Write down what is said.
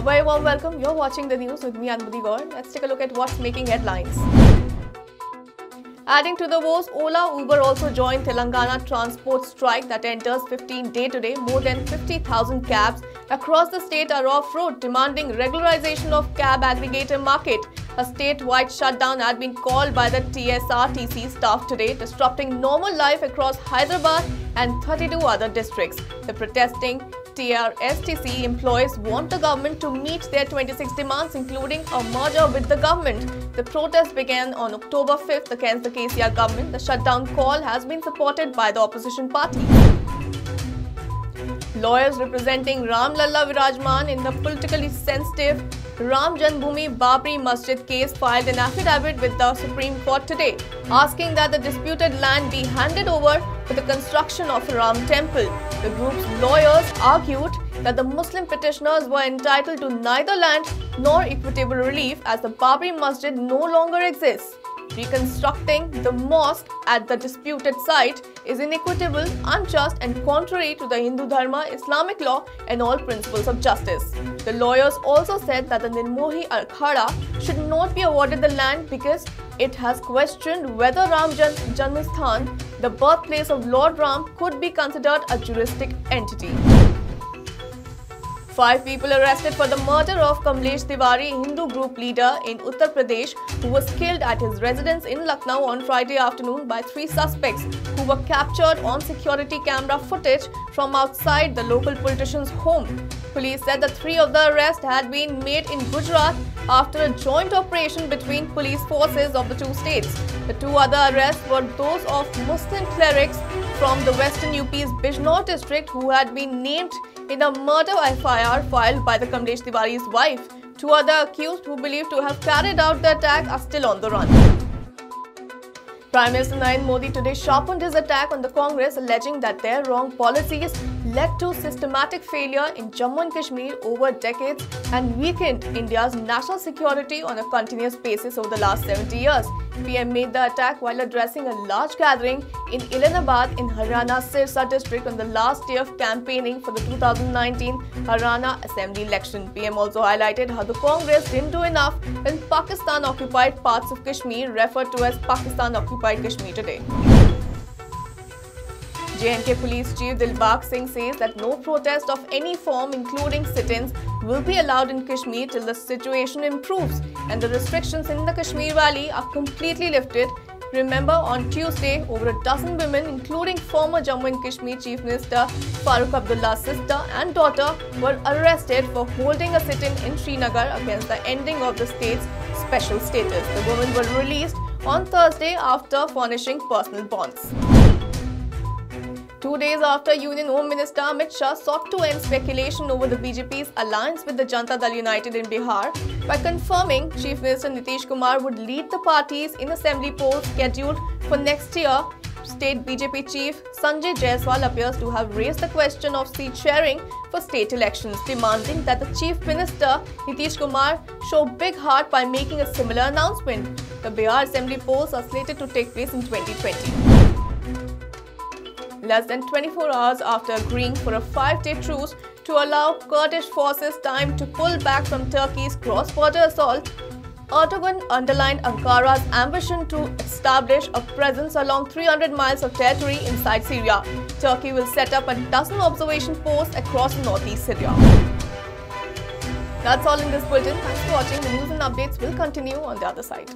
A very warm welcome. You're watching the news with me, Anbudhi Gaur. Let's take a look at what's making headlines. Adding to the woes, Ola Uber also joined Telangana transport strike that enters 15th day today. More than 50,000 cabs across the state are off-road, demanding regularization of cab aggregator market. A statewide shutdown had been called by the TSRTC staff today, disrupting normal life across Hyderabad and 32 other districts. The protesting TRSTC employees want the government to meet their 26 demands, including a merger with the government. The protest began on October 5th against the KCR government. The shutdown call has been supported by the opposition party. Lawyers representing Ram Lalla Virajman in the politically sensitive Ram Janmabhoomi Babri Masjid case filed an affidavit with the Supreme Court today, asking that the disputed land be handed over for the construction of a Ram temple. The group's lawyers argued that the Muslim petitioners were entitled to neither land nor equitable relief as the Babri Masjid no longer exists. Reconstructing the mosque at the disputed site is inequitable, unjust and contrary to the Hindu Dharma, Islamic law and all principles of justice. The lawyers also said that the Nirmohi Akhada should not be awarded the land because it has questioned whether Ram Janmasthan, the birthplace of Lord Ram, could be considered a juristic entity. 5 people arrested for the murder of Kamlesh Tiwari, Hindu group leader in Uttar Pradesh, who was killed at his residence in Lucknow on Friday afternoon by 3 suspects who were captured on security camera footage from outside the local politician's home. Police said that 3 of the arrests had been made in Gujarat after a joint operation between police forces of the 2 states. The 2 other arrests were those of Muslim clerics from the western UP's Bijnor district who had been named in a murder FIR filed by the Kamlesh Tiwari's wife. 2 other accused who believed to have carried out the attack are still on the run. Prime Minister Narendra Modi today sharpened his attack on the Congress, alleging that their wrong policies led to systematic failure in Jammu and Kashmir over decades and weakened India's national security on a continuous basis over the last 70 years. PM made the attack while addressing a large gathering in Ilanabad in Haryana's Sirsa district on the last day of campaigning for the 2019 Haryana Assembly election. PM also highlighted how the Congress didn't do enough when Pakistan-occupied parts of Kashmir, referred to as Pakistan-occupied Kashmir today. J&K Police Chief Dilbagh Singh says that no protest of any form, including sit-ins, will be allowed in Kashmir till the situation improves and the restrictions in the Kashmir Valley are completely lifted. Remember, on Tuesday, over a dozen women, including former Jammu and Kashmir Chief Minister Farooq Abdullah's sister and daughter, were arrested for holding a sit-in in Srinagar against the ending of the state's special status. The women were released on Thursday after furnishing personal bonds. 2 days after Union Home Minister Amit Shah sought to end speculation over the BJP's alliance with the Janata Dal United in Bihar by confirming Chief Minister Nitish Kumar would lead the parties in assembly polls scheduled for next year, State BJP Chief Sanjay Jaiswal appears to have raised the question of seat sharing for state elections, demanding that the Chief Minister Nitish Kumar show big heart by making a similar announcement. The Bihar assembly polls are slated to take place in 2020. Less than 24 hours after agreeing for a 5-day truce to allow Kurdish forces time to pull back from Turkey's cross-border assault, Erdogan underlined Ankara's ambition to establish a presence along 300 miles of territory inside Syria. Turkey will set up a dozen observation posts across northeast Syria. That's all in this bulletin. Thanks for watching. The news and updates will continue on the other side.